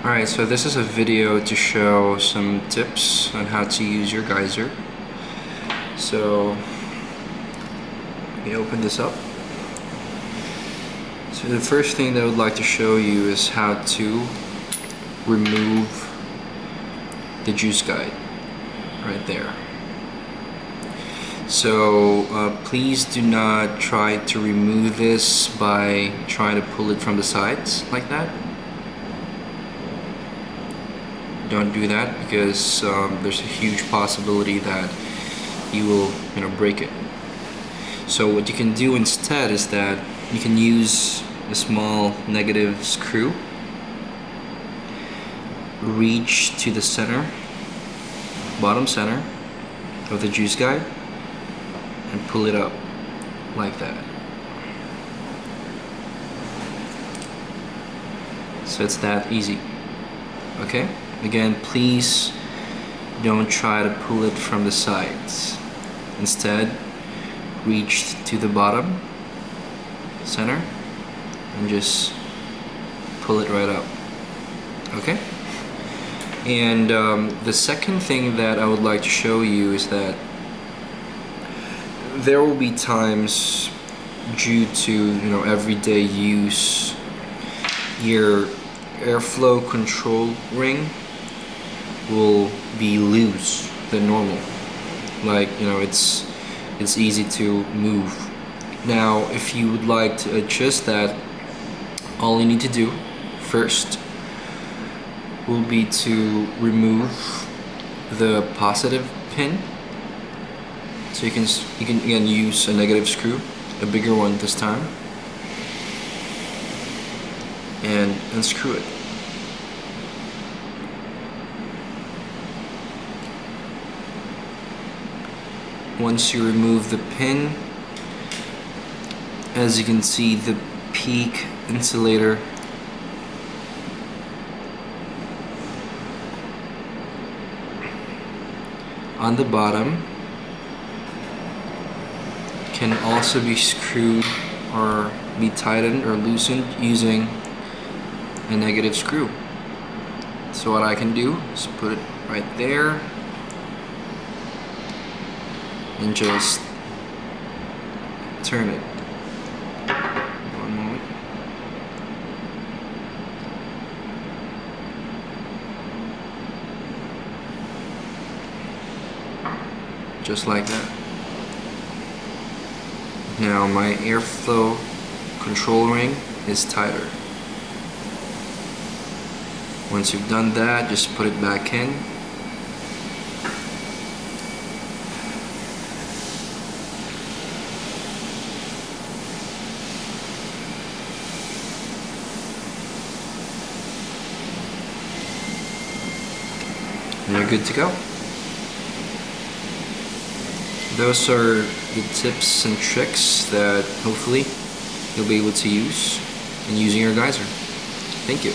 Alright, so this is a video to show some tips on how to use your geyser. So, let me open this up. So the first thing that I would like to show you is how to remove the juice guide right there. So please do not try to remove this by trying to pull it from the sides like that. Don't do that because there's a huge possibility that you will break it. So what you can do instead is that you can use a small negative screw, reach to the center, bottom center of the juice guide, and pull it up like that. So it's that easy. Okay? Again, please don't try to pull it from the sides. Instead, reach to the bottom center and just pull it right up. Okay? And the second thing that I would like to show you is that there will be times due to everyday use, your airflow control ring will be loose than normal. Like it's easy to move. Now if you would like to adjust that, all you need to do first will be to remove the positive pin. So you can again use a negative screw, a bigger one this time, and unscrew it. Once you remove the pin, as you can see, the peak insulator on the bottom can also be screwed or be tightened or loosened using a negative screw. So what I can do is put it right there and just turn it. One moment. Just like that. Now my airflow control ring is tighter. Once you've done that, just put it back in. And you're good to go. Those are the tips and tricks that hopefully you'll be able to use in using your geyser. Thank you.